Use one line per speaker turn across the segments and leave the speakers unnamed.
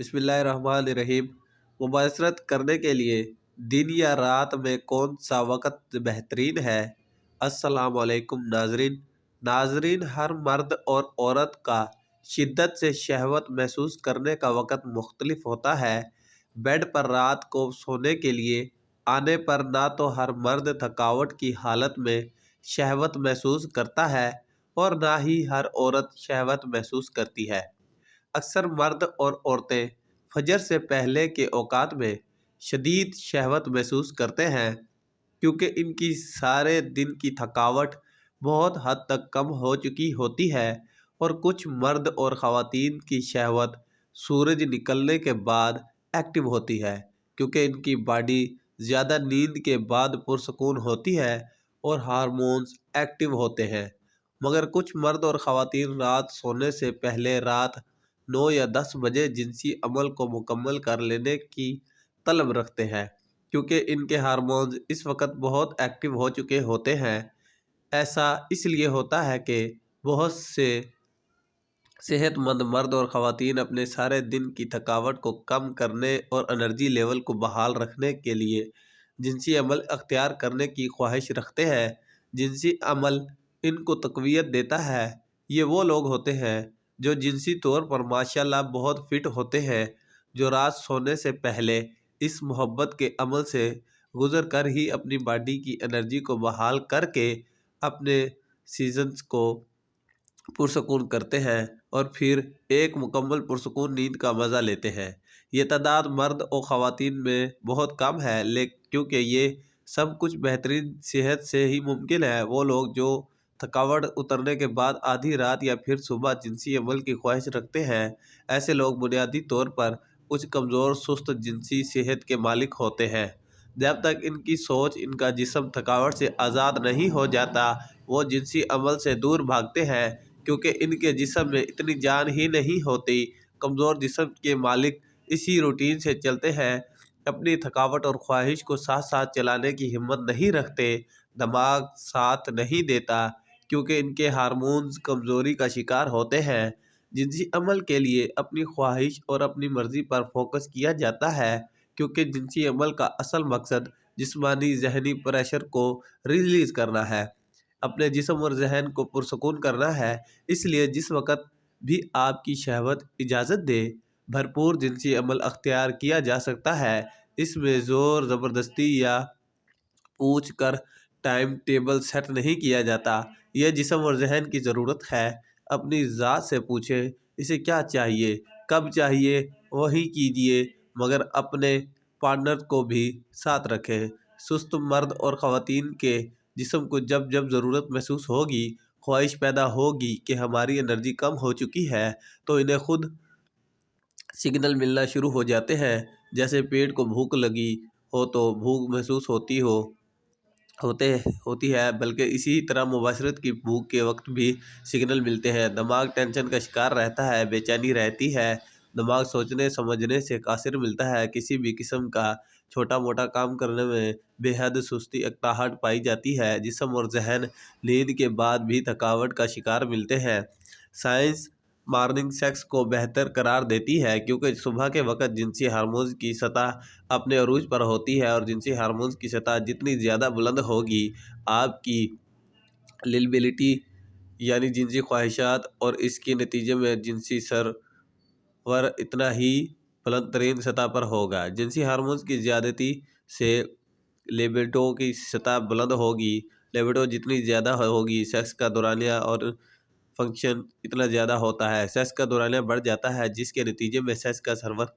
بسم اللہ الرحمن الرحیم۔ مباشرت کرنے کے لیے دن یا رات میں کون سا وقت بہترین ہے؟ السلام علیکم ناظرین، ہر مرد اور عورت کا شدت سے شہوت محسوس کرنے کا وقت مختلف ہوتا ہے۔ بیڈ پر رات کو سونے کے لیے آنے پر نہ تو ہر مرد تھکاوٹ کی حالت میں شہوت محسوس کرتا ہے اور نہ ہی ہر عورت شہوت محسوس کرتی ہے۔ اکثر مرد اور عورتیں فجر سے پہلے کے اوقات میں شدید شہوت محسوس کرتے ہیں، کیونکہ ان کی سارے دن کی تھکاوٹ بہت حد تک کم ہو چکی ہوتی ہے، اور کچھ مرد اور خواتین کی شہوت سورج نکلنے کے بعد ایکٹیو ہوتی ہے، کیونکہ ان کی باڈی زیادہ نیند کے بعد پرسکون ہوتی ہے اور ہارمونز ایکٹیو ہوتے ہیں۔ مگر کچھ مرد اور خواتین رات سونے سے پہلے رات 9 یا 10 بجے جنسی عمل کو مکمل کر لینے کی طلب رکھتے ہیں، کیونکہ ان کے ہارمونز اس وقت بہت ایکٹیو ہو چکے ہوتے ہیں۔ ایسا اس لیے ہوتا ہے کہ بہت سے صحت مند مرد اور خواتین اپنے سارے دن کی تھکاوٹ کو کم کرنے اور انرجی لیول کو بحال رکھنے کے لیے جنسی عمل اختیار کرنے کی خواہش رکھتے ہیں۔ جنسی عمل ان کو تقویت دیتا ہے۔ یہ وہ لوگ ہوتے ہیں جو جنسی طور پر ماشاءاللہ بہت فٹ ہوتے ہیں، جو رات سونے سے پہلے اس محبت کے عمل سے گزر کر ہی اپنی باڈی کی انرجی کو بحال کر کے اپنے سیزنز کو پرسکون کرتے ہیں اور پھر ایک مکمل پرسکون نیند کا مزہ لیتے ہیں۔ یہ تعداد مرد اور خواتین میں بہت کم ہے، کیونکہ یہ سب کچھ بہترین صحت سے ہی ممکن ہے۔ وہ لوگ جو تھکاوٹ اترنے کے بعد آدھی رات یا پھر صبح جنسی عمل کی خواہش رکھتے ہیں، ایسے لوگ بنیادی طور پر کچھ کمزور سست جنسی صحت کے مالک ہوتے ہیں۔ جب تک ان کی سوچ، ان کا جسم تھکاوٹ سے آزاد نہیں ہو جاتا، وہ جنسی عمل سے دور بھاگتے ہیں، کیونکہ ان کے جسم میں اتنی جان ہی نہیں ہوتی۔ کمزور جسم کے مالک اسی روٹین سے چلتے ہیں، اپنی تھکاوٹ اور خواہش کو ساتھ ساتھ چلانے کی ہمت نہیں رکھتے، دماغ ساتھ نہیں دیتا، کیونکہ ان کے ہارمونز کمزوری کا شکار ہوتے ہیں۔ جنسی عمل کے لیے اپنی خواہش اور اپنی مرضی پر فوکس کیا جاتا ہے، کیونکہ جنسی عمل کا اصل مقصد جسمانی ذہنی پریشر کو ریلیز کرنا ہے، اپنے جسم اور ذہن کو پرسکون کرنا ہے۔ اس لیے جس وقت بھی آپ کی شہوت اجازت دے، بھرپور جنسی عمل اختیار کیا جا سکتا ہے۔ اس میں زور زبردستی یا پوچھ کر ٹائم ٹیبل سیٹ نہیں کیا جاتا۔ یہ جسم اور ذہن کی ضرورت ہے۔ اپنی ذات سے پوچھیں اسے کیا چاہیے، کب چاہیے، وہی کیجیے، مگر اپنے پارٹنر کو بھی ساتھ رکھیں۔ سست مرد اور خواتین کے جسم کو جب جب ضرورت محسوس ہوگی، خواہش پیدا ہوگی کہ ہماری انرجی کم ہو چکی ہے، تو انہیں خود سگنل ملنا شروع ہو جاتے ہیں، جیسے پیٹ کو بھوک لگی ہو تو بھوک محسوس ہوتی ہے، بلکہ اسی طرح مباشرت کی بھوک کے وقت بھی سگنل ملتے ہیں۔ دماغ ٹینشن کا شکار رہتا ہے، بے چینی رہتی ہے، دماغ سوچنے سمجھنے سے قاصر ملتا ہے، کسی بھی قسم کا چھوٹا موٹا کام کرنے میں بے حد سستی اکتاہٹ پائی جاتی ہے، جسم اور ذہن نیند کے بعد بھی تھکاوٹ کا شکار ملتے ہیں۔ سائنس مارننگ سیکس کو بہتر قرار دیتی ہے، کیونکہ صبح کے وقت جنسی ہارمونز کی سطح اپنے عروج پر ہوتی ہے، اور جنسی ہارمونز کی سطح جتنی زیادہ بلند ہوگی، آپ کی لیبلٹی یعنی جنسی خواہشات اور اس کے نتیجے میں جنسی سرور اتنا ہی بلند ترین سطح پر ہوگا۔ جنسی ہارمونز کی زیادتی سے لیبیڈو کی سطح بلند ہوگی۔ لیبیڈو جتنی زیادہ ہوگی، سیکس کا دورانیہ اور فنکشن اتنا زیادہ ہوتا ہے، سیکس کا دورانیہ بڑھ جاتا ہے، جس کے نتیجے میں سیکس کا سرور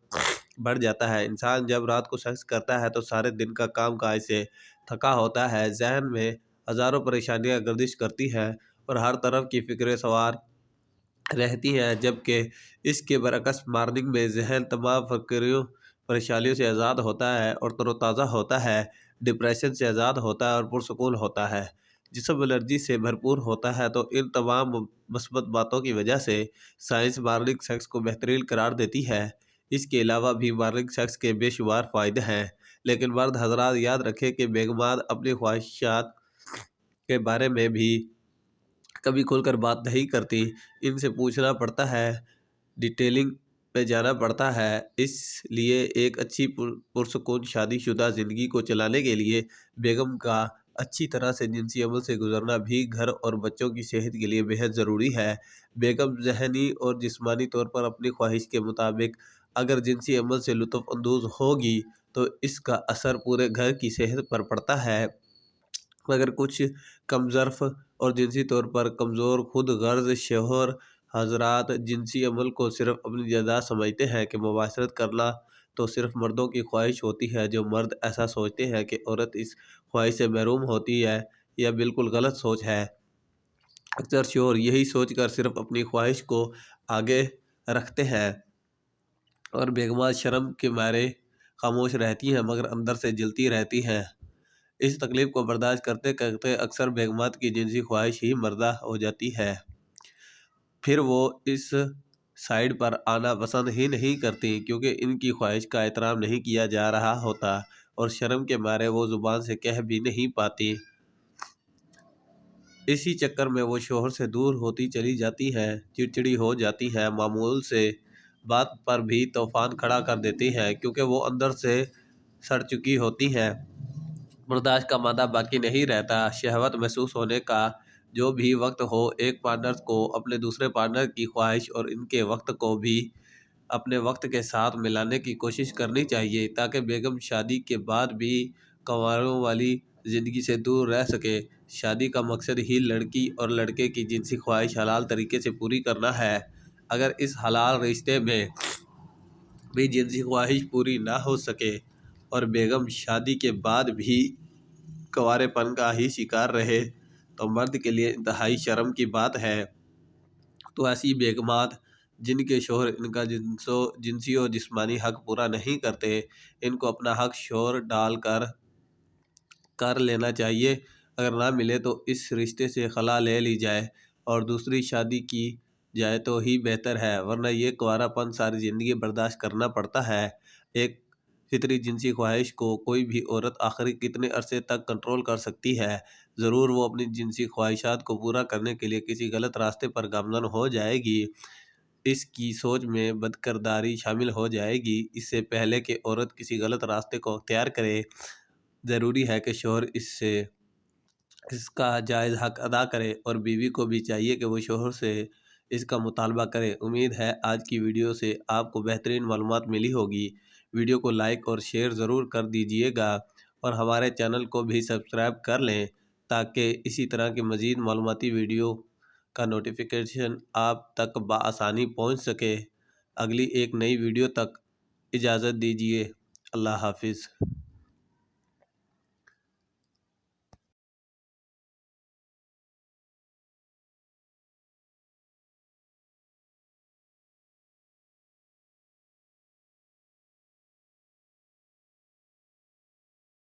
بڑھ جاتا ہے۔ انسان جب رات کو سیکس کرتا ہے تو سارے دن کا کام کاج سے تھکا ہوتا ہے، ذہن میں ہزاروں پریشانیاں گردش کرتی ہیں اور ہر طرف کی فکریں سوار رہتی ہیں، جبکہ اس کے برعکس مارننگ میں ذہن تمام پریشانیوں سے آزاد ہوتا ہے اور تر و تازہ ہوتا ہے، ڈپریشن سے آزاد ہوتا ہے اور پرسکون ہوتا ہے۔ جسم انرجی سے بھرپور ہوتا ہے۔ تو ان تمام مثبت باتوں کی وجہ سے سائنس مارننگ سیکس کو بہترین قرار دیتی ہے۔ اس کے علاوہ بھی مارننگ سیکس کے بے شمار فائدے ہیں، لیکن مرد حضرات یاد رکھیں کہ بیگمات اپنی خواہشات کے بارے میں بھی کبھی کھل کر بات نہیں کرتی، ان سے پوچھنا پڑتا ہے۔ ڈیٹیلنگ پہ جانا پڑتا ہے۔ اس لیے ایک اچھی پرسکون شادی شدہ زندگی کو چلانے کے لیے بیگم کا اچھی طرح سے جنسی عمل سے گزرنا بھی گھر اور بچوں کی صحت کے لیے بہت ضروری ہے۔ بیگم ذہنی اور جسمانی طور پر اپنی خواہش کے مطابق اگر جنسی عمل سے لطف اندوز ہوگی تو اس کا اثر پورے گھر کی صحت پر پڑتا ہے، مگر کچھ کم ظرف اور جنسی طور پر کمزور خود غرض شوہر حضرات جنسی عمل کو صرف اپنی جائیداد سمجھتے ہیں کہ مباشرت کرنا تو صرف مردوں کی خواہش ہوتی ہے۔ جو مرد ایسا سوچتے ہیں کہ عورت اس خواہش سے محروم ہوتی ہے، یہ بالکل غلط سوچ ہے۔ اکثر شوہر یہی سوچ کر صرف اپنی خواہش کو آگے رکھتے ہیں اور بیگمات شرم کے مارے خاموش رہتی ہیں مگر اندر سے جلتی رہتی ہیں۔ اس تکلیف کو برداشت کرتے کرتے اکثر بیگمات کی جنسی خواہش ہی مردہ ہو جاتی ہے، پھر وہ اس سائیڈ پر آنا پسند ہی نہیں کرتی کیونکہ ان کی خواہش کا احترام نہیں کیا جا رہا ہوتا اور شرم کے مارے وہ زبان سے کہہ بھی نہیں پاتی۔ اسی چکر میں وہ شوہر سے دور ہوتی چلی جاتی ہیں، چڑچڑی ہو جاتی ہیں، معمول سے بات پر بھی طوفان کھڑا کر دیتی ہیں کیونکہ وہ اندر سے سڑ چکی ہوتی ہیں۔ برداشت کا مادہ باقی نہیں رہتا۔ شہوت محسوس ہونے کا جو بھی وقت ہو، ایک پارٹنر کو اپنے دوسرے پارٹنر کی خواہش اور ان کے وقت کو بھی اپنے وقت کے ساتھ ملانے کی کوشش کرنی چاہیے تاکہ بیگم شادی کے بعد بھی کنواروں والی زندگی سے دور رہ سکے۔ شادی کا مقصد ہی لڑکی اور لڑکے کی جنسی خواہش حلال طریقے سے پوری کرنا ہے۔ اگر اس حلال رشتے میں بھی جنسی خواہش پوری نہ ہو سکے اور بیگم شادی کے بعد بھی کنوارے پن کا ہی شکار رہے تو مرد کے لیے انتہائی شرم کی بات ہے۔ تو ایسی بیگمات جن کے شوہر ان کا جنسی اور جسمانی حق پورا نہیں کرتے، ان کو اپنا حق شوہر ڈال کر لینا چاہیے۔ اگر نہ ملے تو اس رشتے سے خلا لے لی جائے اور دوسری شادی کی جائے تو ہی بہتر ہے، ورنہ یہ کنوارا پن ساری زندگی برداشت کرنا پڑتا ہے۔ ایک فطری جنسی خواہش کو کوئی بھی عورت آخر کتنے عرصے تک کنٹرول کر سکتی ہے؟ ضرور وہ اپنی جنسی خواہشات کو پورا کرنے کے لیے کسی غلط راستے پر گامزن ہو جائے گی، اس کی سوچ میں بدکرداری شامل ہو جائے گی۔ اس سے پہلے کہ عورت کسی غلط راستے کو اختیار کرے، ضروری ہے کہ شوہر اس کا جائز حق ادا کرے اور بیوی کو بھی چاہیے کہ وہ شوہر سے اس کا مطالبہ کرے۔ امید ہے آج کی ویڈیو سے آپ کو بہترین معلومات ملی ہوگی۔ ویڈیو کو لائک اور شیئر ضرور کر دیجیے گا اور ہمارے چینل کو بھی سبسکرائب کر لیں تاکہ اسی طرح کی مزید معلوماتی ویڈیو کا نوٹیفیکیشن آپ تک بآسانی پہنچ سکے۔ اگلی ایک نئی ویڈیو تک اجازت دیجیے۔ اللہ حافظ۔